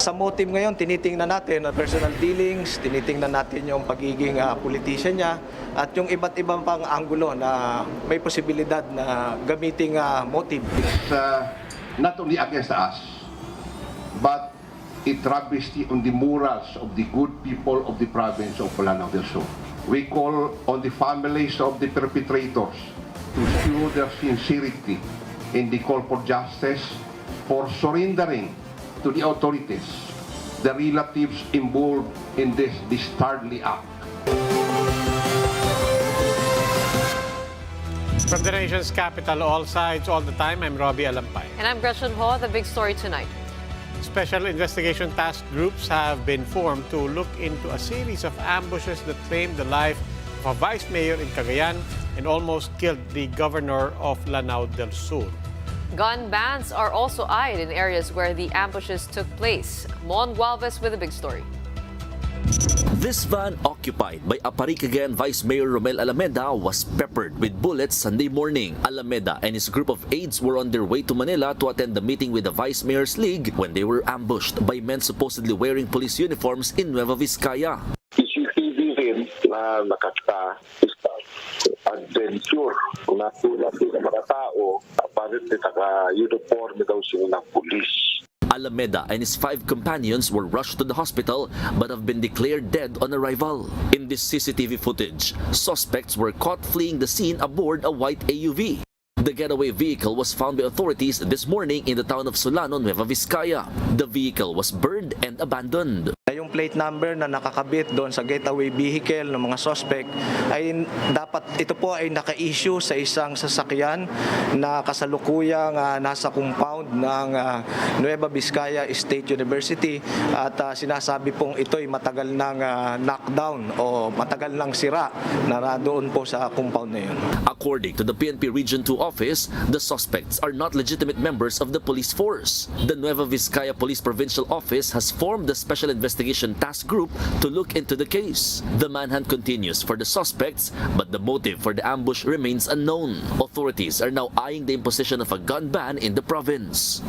Sa motive ngayon, tinitingnan natin personal dealings, tinitingnan natin yung pagiging politician niya at yung iba't ibang pang anggulo na may posibilidad na gamiting motive. It's not only against us, but it travesty on the morals of the good people of the province of Lanao del Sur. We call on the families of the perpetrators to show their sincerity in the call for justice, for surrendering to the authorities the relatives involved in this dastardly act. From the nation's capital, all sides, all the time, I'm Robbie Alampay. And I'm Gretchen Ho. The big story tonight. Special investigation task groups have been formed to look into a series of ambushes that claimed the life of a vice mayor in Cagayan and almost killed the governor of Lanao del Sur. Gun bans are also eyed in areas where the ambushes took place. Mon Gualvez with a big story. This van, occupied by Aparicagayan Vice Mayor Romel Alameda, was peppered with bullets Sunday morning. Alameda and his group of aides were on their way to Manila to attend the meeting with the Vice Mayor's League when they were ambushed by men supposedly wearing police uniforms in Nueva Vizcaya. CCTV rin na naka-adventure na tulad ng mga tao, apparently naka-uniform daw sila ng police. Alameda and his 5 companions were rushed to the hospital but have been declared dead on arrival. In this CCTV footage, suspects were caught fleeing the scene aboard a white AUV. The getaway vehicle was found by authorities this morning in the town of Solano, Nueva Vizcaya. The vehicle was burned and abandoned. Yung plate number na nakakabit doon sa getaway vehicle ng mga suspect ay dapat ito po ay naka-issue sa isang sasakyan na kasalukuyang nasa compound ng Nueva Vizcaya State University at sinasabi pong ito ay matagal nang knockdown o matagal nang sira na doon po sa compound na yun. According to the PNP Region 2 office, the suspects are not legitimate members of the police force. The Nueva Vizcaya Police Provincial Office has formed the Special Investigation Task Group to look into the case. The manhunt continues for the suspects, but the motive for the ambush remains unknown. Authorities are now eyeing the imposition of a gun ban in the province.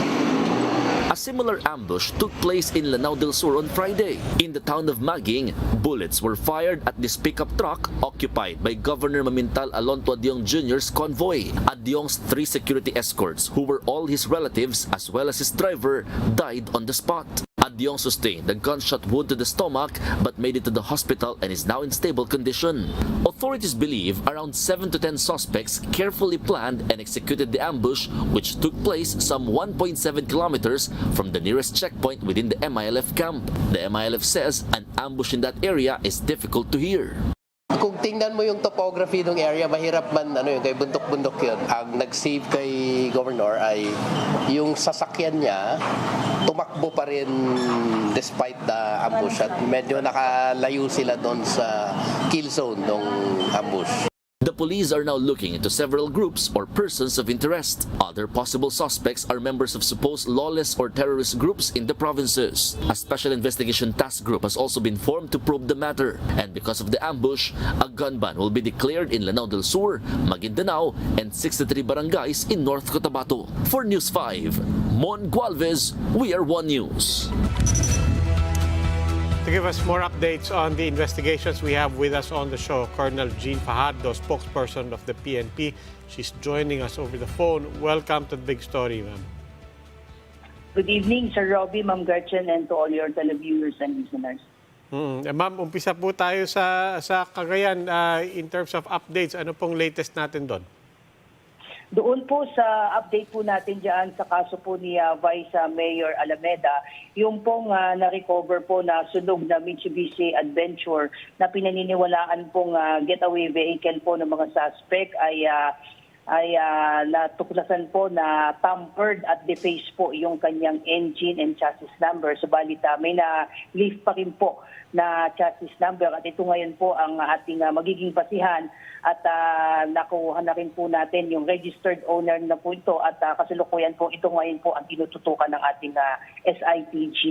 A similar ambush took place in Lanao del Sur on Friday. In the town of Maging, bullets were fired at this pickup truck occupied by Governor Mamintal Alonto Adiong Jr.'s convoy. Adiong's 3 security escorts, who were all his relatives as well as his driver, died on the spot. Adiong sustained a gunshot wound to the stomach but made it to the hospital and is now in stable condition. Authorities believe around 7 to 10 suspects carefully planned and executed the ambush, which took place some 1.7 kilometers from the nearest checkpoint within the MILF camp. The MILF says an ambush in that area is difficult to hear. Kung tingnan mo yung topography ng area, mahirap man yun, kay bundok-bundok yun. Ang nag-save kay Governor ay yung sasakyan niya tumakbo pa rin despite the ambush at medyo nakalayo sila doon sa kill zone ng ambush. The police are now looking into several groups or persons of interest. Other possible suspects are members of supposed lawless or terrorist groups in the provinces. A special investigation task group has also been formed to probe the matter. And because of the ambush, a gun ban will be declared in Lanao del Sur, Maguindanao, and 63 barangays in North Cotabato. For News 5, Mon Gualvez, we are One News. To give us more updates on the investigations, we have with us on the show Colonel Jean Fajardo, spokesperson of the PNP. She's joining us over the phone. Welcome to the big story, ma'am. Good evening, Sir Robbie, Ma'am Gretchen, and to all your televiewers and listeners. Ma'am, umpisa po tayo sa Cagayan in terms of updates. Ano pong latest natin doon? Doon po sa update po natin dyan sa kaso po ni Vice Mayor Alameda, yung pong na-recover po na sunog na Mitsubishi Adventure na pinaniniwalaan pong getaway vehicle po ng mga suspect ay natuklasan po na tampered at defaced po yung kanyang engine and chassis number. Subalit may na-leave pa rin po na chassis number at ito ngayon po ang ating magiging basihan at nakuha na rin po natin yung registered owner na po ito at kasalukuyan po ito ngayon po ang tinututukan ng ating SITG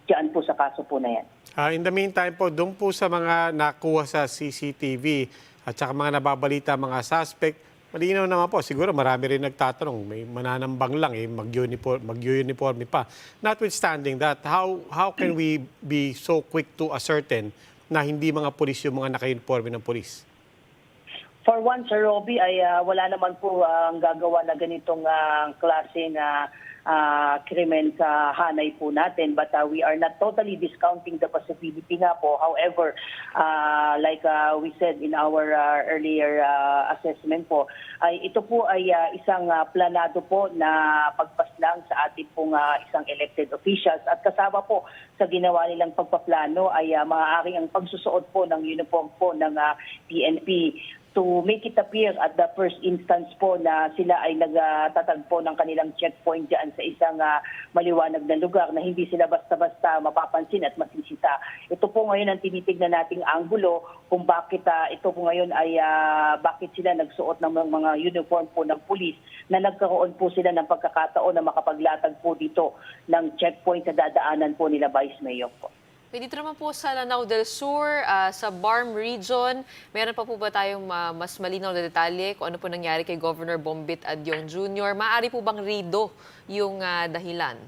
dyan po sa kaso po na yan. In the meantime po, doon po sa mga nakuha sa CCTV at saka mga nababalita mga suspect, Malinaw naman po, siguro marami rin nagtatanong, may mananambang lang mag-uniforme pa. Notwithstanding that, how can we be so quick to ascertain na hindi mga pulis yung mga naka-uniforme ng pulis? For one, Sir Roby, ay wala naman po ang gagawa na ganitong klase na krimen sa hanay po natin. But we are not totally discounting the possibility nga po. However, like we said in our earlier assessment po, ay ito po ay isang planado po na pagpaslang sa ating pong isang elected officials. At kasama po sa ginawa nilang pagpaplano ay maaaring ang pagsusuot po ng uniform po ng PNP to make it appear at the first instance po na sila ay nagtatagpo ng kanilang checkpoint dyan sa isang maliwanag na lugar na hindi sila basta-basta mapapansin at masisita. Ito po ngayon ang tinitignan nating anggulo kung bakit ito po ngayon ay bakit sila nagsuot ng mga uniform po ng pulis na nagkaroon po sila ng pagkakataon na makapaglatag po dito ng checkpoint sa dadaanan po nila Vice Mayor po. Dito naman po sa Lanao del Sur, sa Barm Region, meron pa po ba tayong mas malinaw na detalye kung ano po nangyari kay Governor Bombit Adyong Jr.? Maaari po bang rido yung dahilan?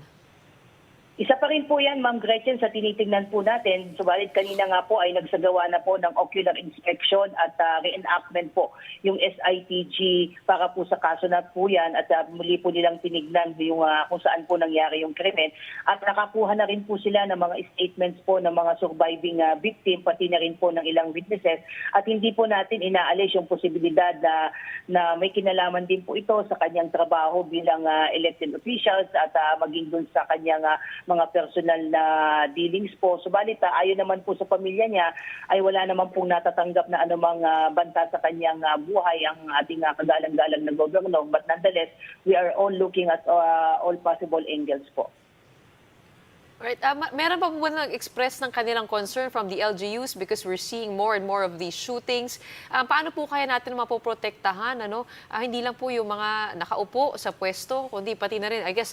Isa pa rin po yan, Ma'am Gretchen, sa tinitingnan po natin. Subalit kanina nga po ay nagsagawa na po ng ocular inspection at reenactment po yung SITG para po sa kaso na po yan at muli po nilang tinignan yung kung saan po nangyari yung krimen. At nakakuha na rin po sila ng mga statements po ng mga surviving victim, pati na rin po ng ilang witnesses. At hindi po natin inaalis yung posibilidad na may kinalaman din po ito sa kanyang trabaho bilang elected officials at maging dun sa kanyang mga personal na dealings po. Subalit ayon naman po sa pamilya niya ay wala naman pong natatanggap na anumang banta sa kanyang buhay ang ating kagalang-galang na gobernador. But nonetheless, we are all looking at all possible angles po. Alright, meron pa po ba nag-express ng kanilang concern from the LGUs because we're seeing more and more of these shootings? Paano po kaya natin mapoprotektahan? Hindi lang po yung mga nakaupo sa pwesto, kundi pati na rin, I guess,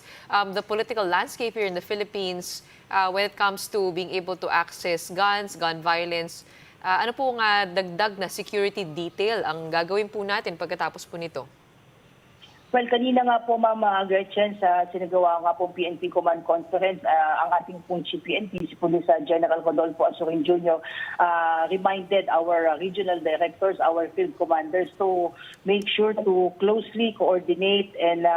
the political landscape here in the Philippines when it comes to being able to access guns, gun violence. Ano po nga dagdag na security detail ang gagawin po natin pagkatapos po nito? Well, kanina nga po, Ma'am Gretchen, sa sinagawa nga po PNP Command Conference, ang ating pong Chief PNP, si Police General Rodolfo Azurin Jr., reminded our regional directors, our field commanders to make sure to closely coordinate and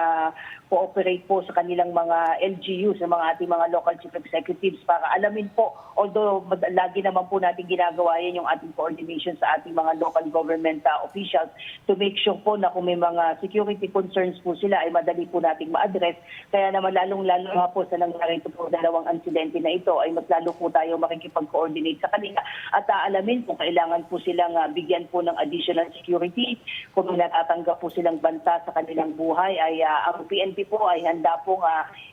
cooperate po sa kanilang mga LGUs, sa mga ating mga local chief executives para alamin po, although lagi naman po natin ginagawa yan yung ating coordination sa ating mga local government officials to make sure po na kung may mga security concerns po sila ay madali po nating ma-address. Kaya naman lalong-lalo nga po sa nangyari ito po dalawang insidente na ito ay mas lalo po tayo makikipag-coordinate sa kanila at alamin kung kailangan po silang bigyan po ng additional security, kung natatanggap po silang banta sa kanilang buhay ay ang PNP po ay handa pong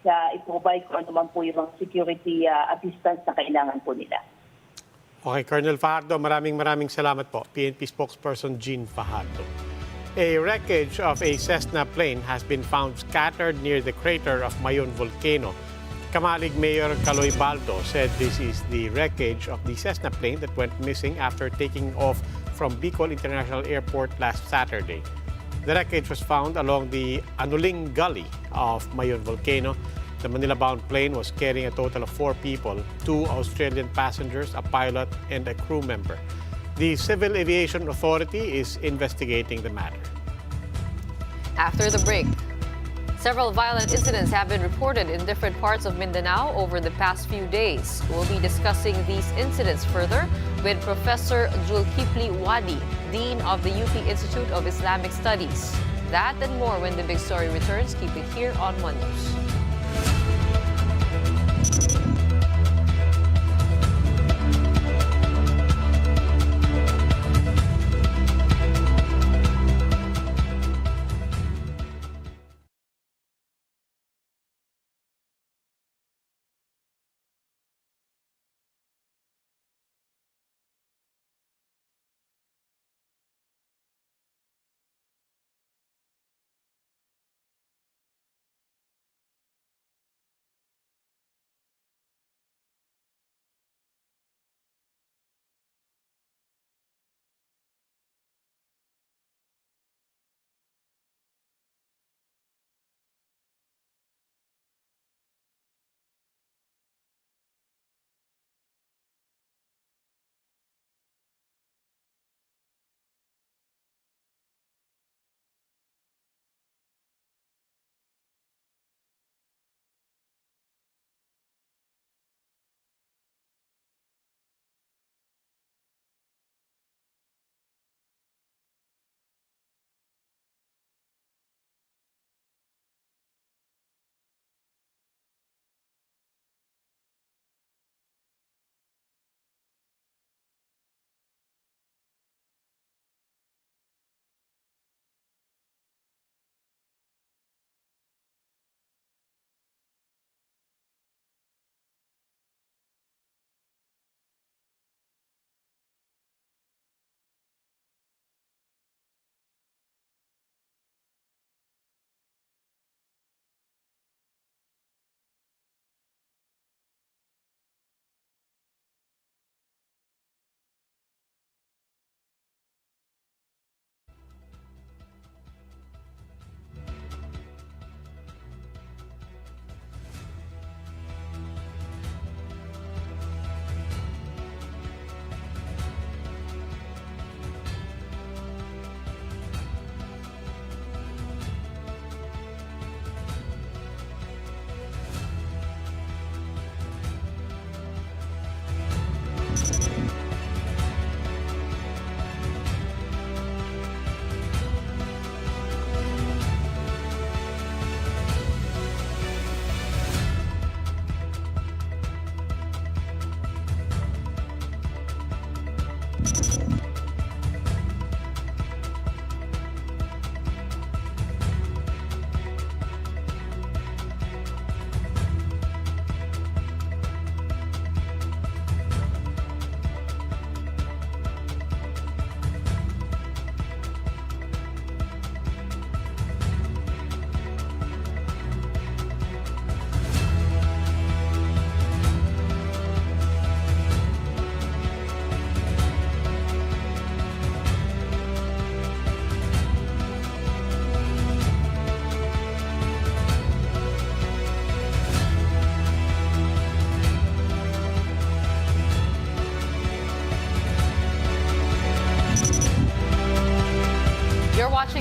i-provide kung ano man po yung security assistance na kailangan po nila. Okay, Colonel Fajardo, maraming salamat po. PNP spokesperson Jean Fajardo. A wreckage of a Cessna plane has been found scattered near the crater of Mayon volcano. Kamalig Mayor Caloy Baldo said this is the wreckage of the Cessna plane that went missing after taking off from Bicol International Airport last Saturday. The wreckage was found along the Anuling Gully of Mayon volcano. The Manila-bound plane was carrying a total of 4 people, 2 Australian passengers, a pilot, and a crew member. The Civil Aviation Authority is investigating the matter. After the break, several violent incidents have been reported in different parts of Mindanao over the past few days. We'll be discussing these incidents further with Professor Julkipli Wadi, Dean of the UP Institute of Islamic Studies. That and more when the big story returns. Keep it here on One News.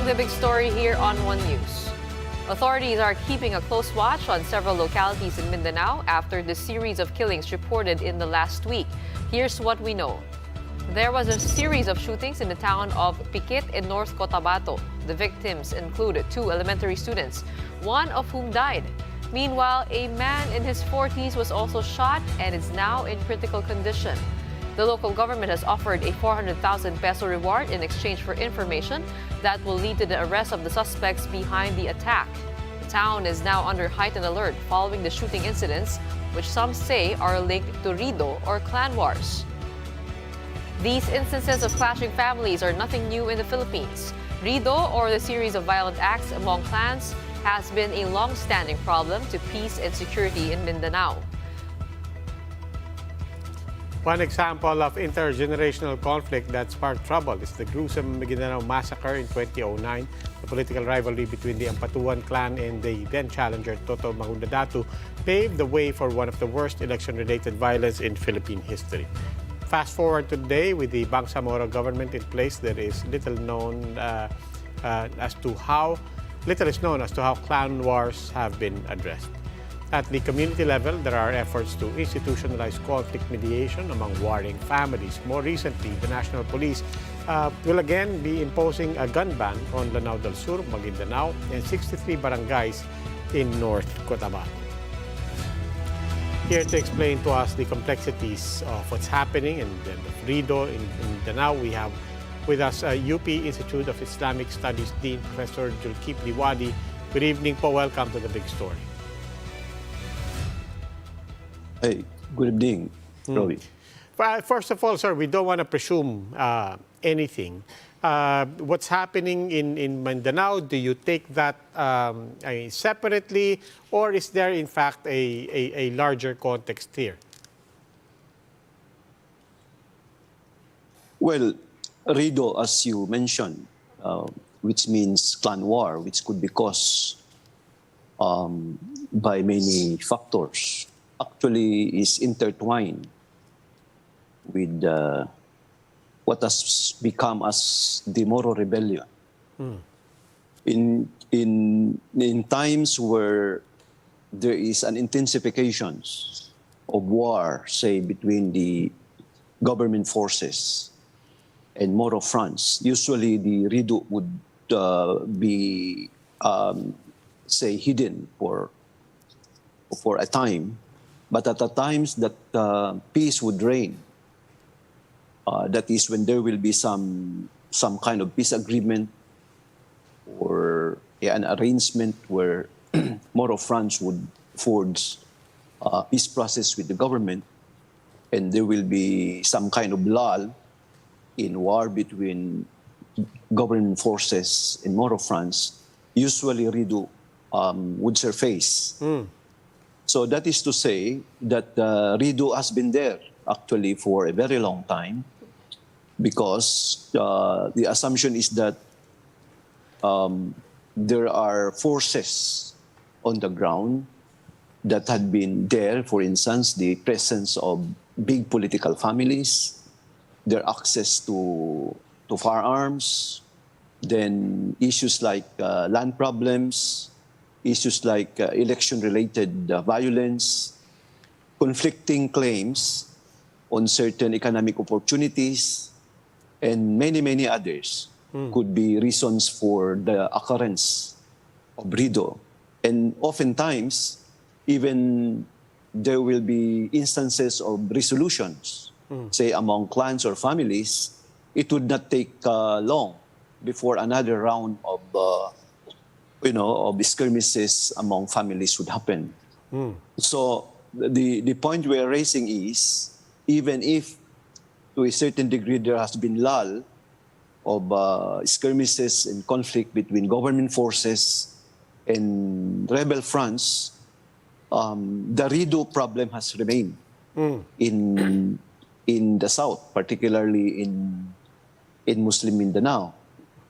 the big story here on One News. Authorities are keeping a close watch on several localities in Mindanao after the series of killings reported in the last week. Here's what we know. There was a series of shootings in the town of Pikit in North Cotabato. The victims included 2 elementary students, one of whom died. Meanwhile, a man in his 40s was also shot and is now in critical condition. The local government has offered a 400,000 peso reward in exchange for information that will lead to the arrest of the suspects behind the attack. The town is now under heightened alert following the shooting incidents, which some say are linked to Rido or clan wars. These instances of clashing families are nothing new in the Philippines. Rido, or the series of violent acts among clans, has been a long-standing problem to peace and security in Mindanao. One example of intergenerational conflict that sparked trouble is the gruesome Maguindanao massacre in 2009. The political rivalry between the Ampatuan clan and the then-challenger Toto Mangudadatu paved the way for one of the worst election-related violence in Philippine history. Fast forward to today, with the Bangsamoro government in place, there is little is known as to how clan wars have been addressed. At the community level, there are efforts to institutionalize conflict mediation among warring families. More recently, the National Police will again be imposing a gun ban on Lanao del Sur, Maguindanao, and 63 barangays in North Cotabato. Here to explain to us the complexities of what's happening in Rido, in Mindanao, we have with us UP Institute of Islamic Studies Dean Professor Julkipli Wadi. Good evening po. Welcome to The Big Story. Hey, good evening, Robbie. First of all, sir, we don't want to presume anything. What's happening in Mindanao, do you take that separately, or is there in fact a larger context here? Well, Rido, as you mentioned, which means clan war, which could be caused by many factors, actually is intertwined with what has become as the Moro Rebellion. In times where there is an intensification of war, say, between the government forces and Moro fronts, usually the Rido would be, say, hidden for a time. But at the times that peace would reign, that is when there will be some kind of peace agreement or an arrangement where Moro fronts would forge a peace process with the government, and there will be some kind of lull in war between government forces and Moro fronts. Usually Rido would surface. So that is to say that Rido has been there actually for a very long time, because the assumption is that there are forces on the ground that had been there. For instance, the presence of big political families, their access to firearms, then issues like land problems, issues like election-related violence, conflicting claims on certain economic opportunities, and many, many others could be reasons for the occurrence of Rido. And oftentimes, even there will be instances of resolutions, say among clans or families. It would not take long before another round of of skirmishes among families would happen. So the point we're raising is, even if to a certain degree there has been lull of skirmishes and conflict between government forces and rebel fronts, the Rido problem has remained in the south, particularly in Muslim Mindanao.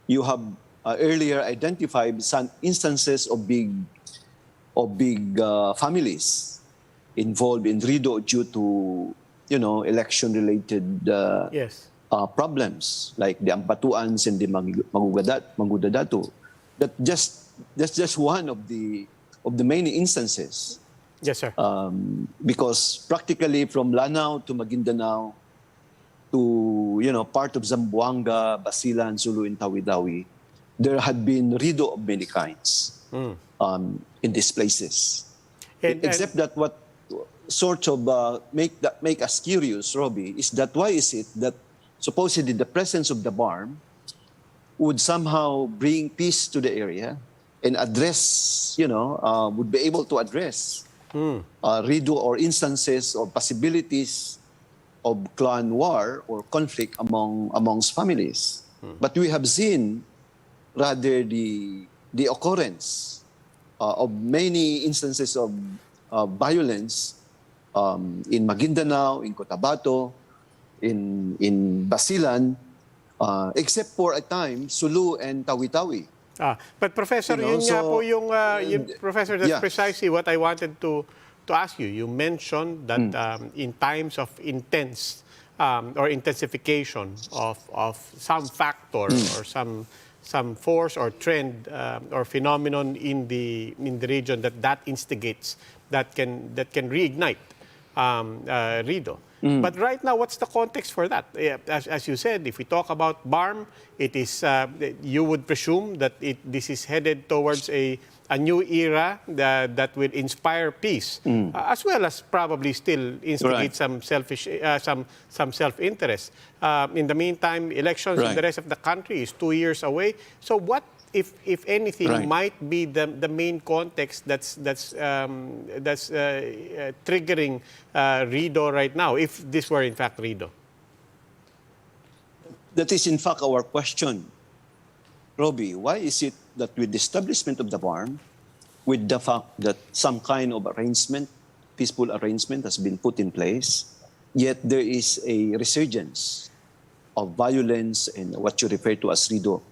You have earlier identified some instances of big families involved in Rido due to election-related problems like the Ampatuans and the Magudadatu. That's just one of the many instances. Yes, sir. Because practically from Lanao to Maguindanao to part of Zamboanga, Basilan, Sulu, and Tawi-Tawi, there had been rido of many kinds in these places. Except that what sort of make us curious, Robbie, is that why is it that supposedly the presence of the BARM would somehow bring peace to the area and address, would be able to address rido or instances or possibilities of clan war or conflict amongst families. But we have seen rather the occurrence of many instances of violence in Maguindanao, in Cotabato, in Basilan, except for a time Sulu and Tawi-Tawi. But Professor, You know, yun nga so, po yung, Professor, that's yeah. precisely what I wanted to ask you. You mentioned that in times of intense or intensification of some factor or some force or trend or phenomenon in the region that instigates, that can reignite rido. But right now, what's the context for that? As you said, if we talk about BARM, it is you would presume that this is headed towards a new era that will inspire peace, as well as probably still instigate some selfish, some self-interest. In the meantime, elections in the rest of the country is 2 years away. So what, if anything, might be the main context that's triggering rido right now, if this were in fact rido? That is in fact our question, Robbie. Why is it that with the establishment of the BARM, with the fact that some kind of arrangement, peaceful arrangement has been put in place, yet there is a resurgence of violence and what you refer to as rido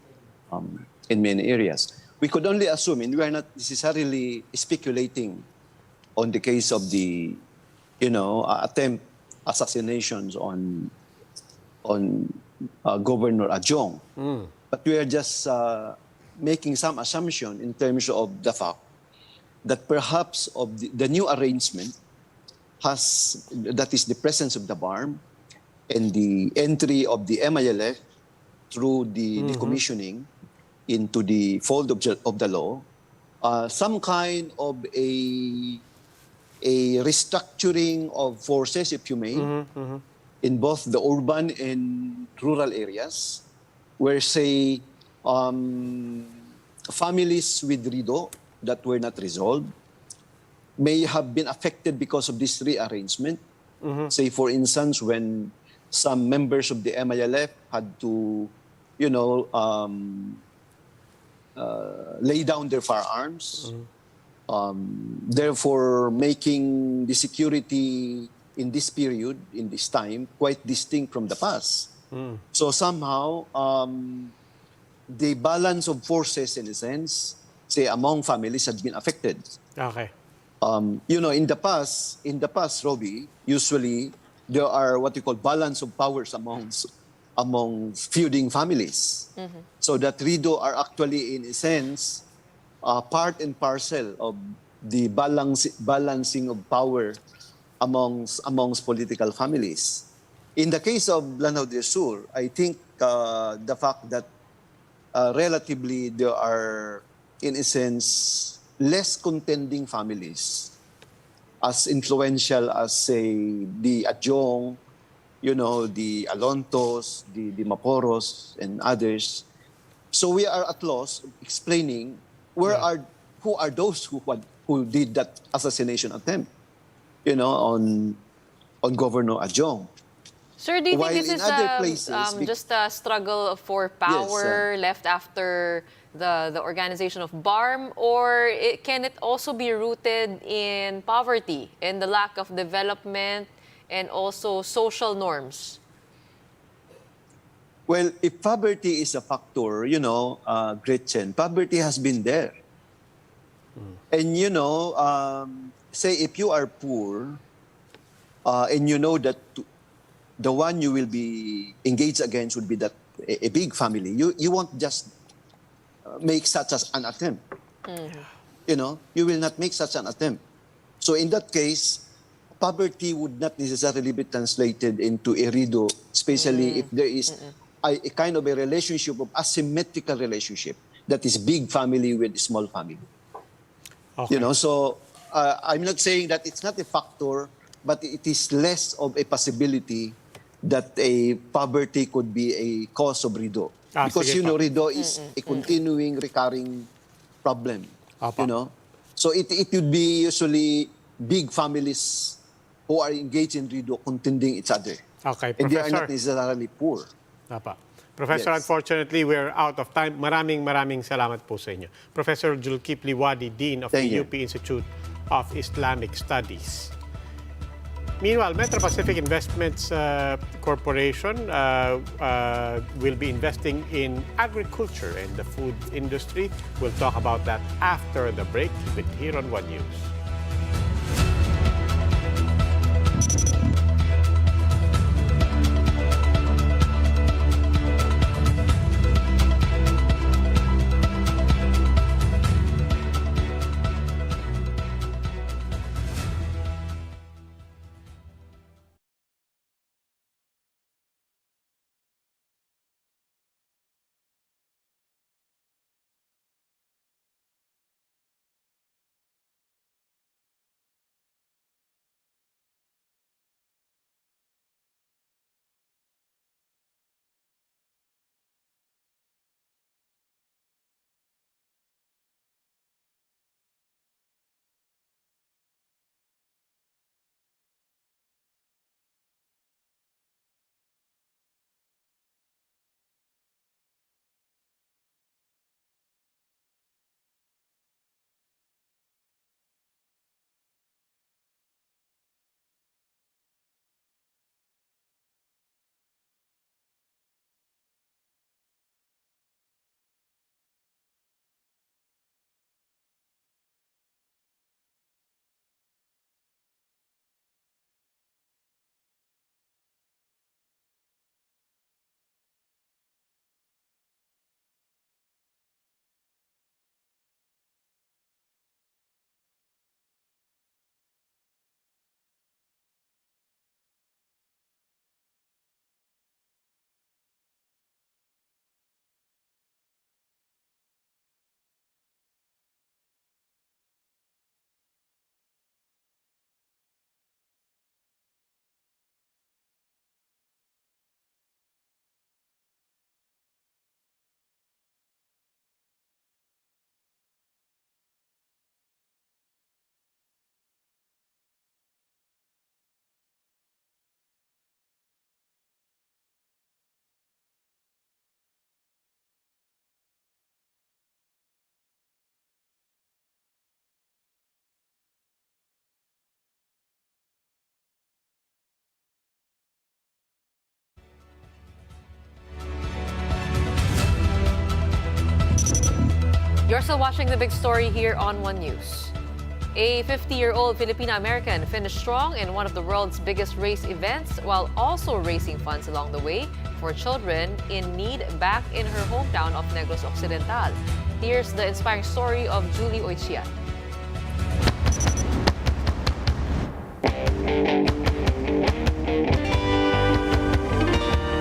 in many areas? We could only assume, and we are not necessarily speculating on the case of the, attempt assassinations on Governor Adjong. But we are just making some assumption in terms of the fact that perhaps of the new arrangement that is the presence of the BARM and the entry of the MILF through the decommissioning into the fold of the law, some kind of a restructuring of forces, if you may, in both the urban and rural areas, where, say, families with rido that were not resolved may have been affected because of this rearrangement. Say, for instance, when some members of the MILF had to, lay down their firearms, therefore making the security in this period, in this time, quite distinct from the past. So somehow, the balance of forces, in a sense, say, among families had been affected. Okay. In the past, Robbie, usually there are what you call balance of powers among feuding families. So that rido are actually, in a sense, part and parcel of the balancing of power amongst political families. In the case of Lanao del Sur, I think the fact that relatively there are, in a sense, less contending families as influential as, say, the Adjong, the Alontos, the Maporos, and others. So we are at loss of explaining who are those who did that assassination attempt, on Governor Adjong. Sir, do you While think this in is other places, just a struggle for power left after the organization of BARM, or can it also be rooted in poverty and the lack of development and also social norms? Well, if poverty is a factor, Gretchen, poverty has been there. And, say if you are poor and you know that the one you will be engaged against would be that a big family. You won't just make such as an attempt. You know, you will not make such an attempt. So in that case, poverty would not necessarily be translated into erido, especially if there is a kind of a relationship of asymmetrical relationship that is big family with small family. Okay. You know, so I'm not saying that it's not a factor, but it is less of a possibility that a poverty could be a cause of rido. Because, sige you know, po. rido is a continuing, recurring problem. Opo. You know? So it would be usually big families who are engaged in rido contending each other. Okay, And they are Professor. not necessarily poor. Apa. Professor, Yes. unfortunately, we're out of time. Maraming salamat po sa inyo. Professor Julkipli Wadi, Dean of Thank the you. UP Institute of Islamic Studies. Meanwhile, Metro Pacific Investments Corporation will be investing in agriculture and the food industry. We'll talk about that after the break. Keep it here on One News. You're still watching The Big Story here on One News. A 50-year-old Filipina-American finished strong in one of the world's biggest race events while also raising funds along the way for children in need back in her hometown of Negros Occidental. Here's the inspiring story of Julie Oichiat.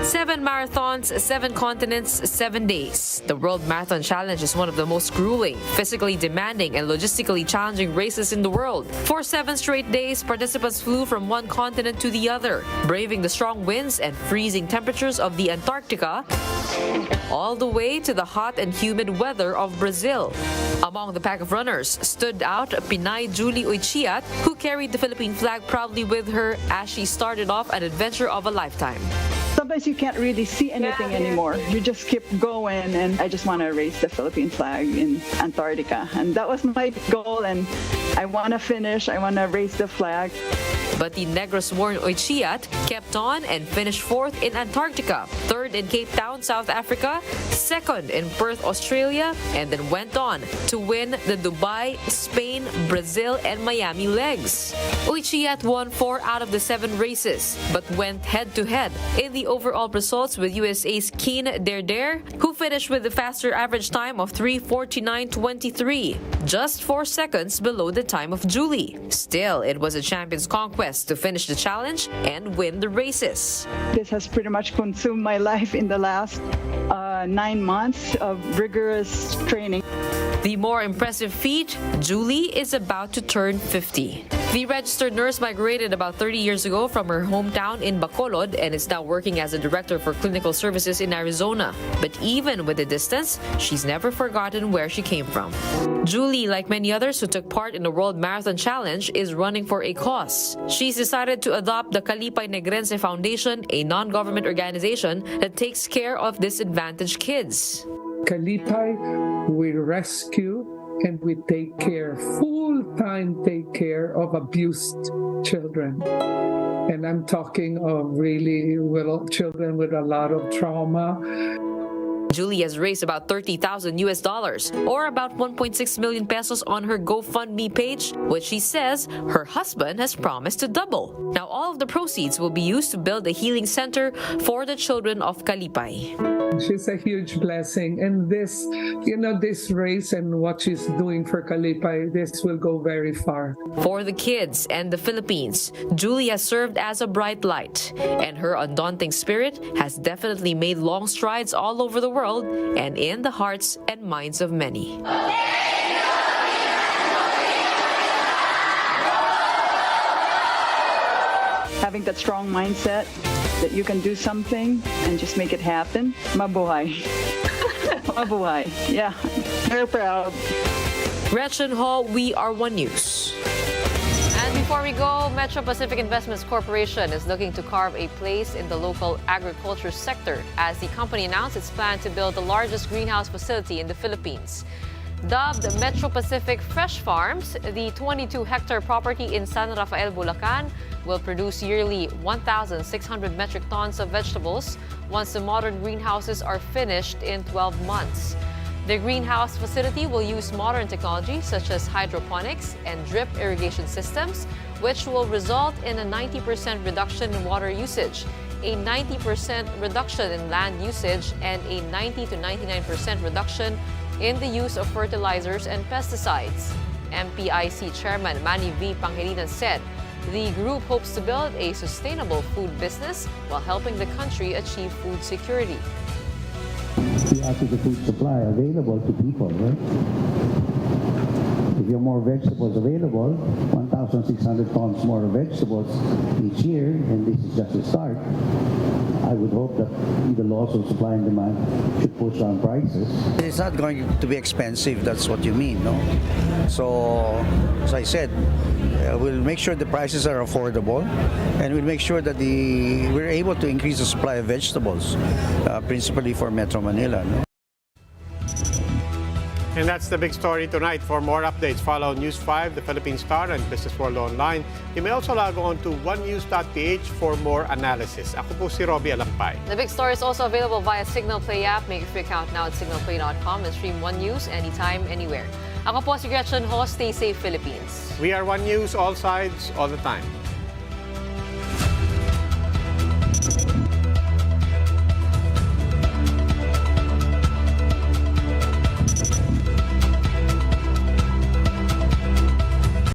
7 marathons, 7 continents, 7 days. The World Marathon Challenge is one of the most grueling, physically demanding, and logistically challenging races in the world. For 7 straight days, participants flew from one continent to the other, braving the strong winds and freezing temperatures of the Antarctica, all the way to the hot and humid weather of Brazil. Among the pack of runners stood out Pinay Julie Oichiat, who carried the Philippine flag proudly with her as she started off an adventure of a lifetime. Sometimes you can't really see anything anymore. You just keep going, and I just want to raise the Philippine flag in Antarctica. And that was my goal, and I want to finish. I want to raise the flag. But the Negros-born Oichiat kept on and finished fourth in Antarctica, third in Cape Town, South Africa, second in Perth, Australia, and then went on to win the Dubai, Spain, Brazil, and Miami legs. Oichiat won 4 out of the 7 races, but went head-to-head in the overall results with USA's Keen Derdere, who finished with a faster average time of 3:49.23, just 4 seconds below the time of Julie. Still, it was a champion's conquest to finish the challenge and win the races. This has pretty much consumed my life in the last 9 months of rigorous training. The more impressive feat, Julie is about to turn 50. The registered nurse migrated about 30 years ago from her hometown in Bacolod and is now working as a director for clinical services in Arizona. But even with the distance, she's never forgotten where she came from. Julie, like many others who took part in the World Marathon Challenge, is running for a cause. She's decided to adopt the Kalipay Negrense Foundation, a non-government organization that takes care of disadvantaged kids. Kalipay, we rescue and we take care, full-time take care of abused children. And I'm talking of really little children with a lot of trauma. Julie has raised about $30,000 US, or about 1.6 million pesos on her GoFundMe page, which she says her husband has promised to double. Now, all of the proceeds will be used to build a healing center for the children of Kalipay. She's a huge blessing. And this, this race and what she's doing for Kalipay, this will go very far. For the kids and the Philippines, Julie has served as a bright light, and her undaunting spirit has definitely made long strides all over the world and in the hearts and minds of many. Having that strong mindset that you can do something and just make it happen. Mabuhay. Mabuhay. Yeah. Very proud. Gretchen Hall, We Are One News. And before we go, Metro Pacific Investments Corporation is looking to carve a place in the local agriculture sector as the company announced its plan to build the largest greenhouse facility in the Philippines. Dubbed Metro Pacific Fresh Farms, the 22-hectare property in San Rafael, Bulacan will produce yearly 1,600 metric tons of vegetables once the modern greenhouses are finished in 12 months. The greenhouse facility will use modern technology such as hydroponics and drip irrigation systems, which will result in a 90% reduction in water usage, a 90% reduction in land usage, and a 90 to 99% reduction in the use of fertilizers and pesticides. MPIC Chairman Manny V. Pangilinan said the group hopes to build a sustainable food business while helping the country achieve food security. We add to the food supply available to people, right? If you have more vegetables available, 1,600 tons more vegetables each year, and this is just a start, I would hope that the laws of supply and demand should push down prices. It's not going to be expensive, that's what you mean, no? So, as I said, we'll make sure the prices are affordable, and we'll make sure that we're able to increase the supply of vegetables, principally for Metro Manila. No? And that's the big story tonight. For more updates, follow News 5, The Philippine Star, and Business World Online. You may also log on to onenews.ph for more analysis. Ako po si Robbie Alampay. The big story is also available via Signal Play app. Make a free account now at signalplay.com and stream One News anytime, anywhere. Ako po si Gretchen Ho. Stay safe, Philippines. We are One News, all sides, all the time.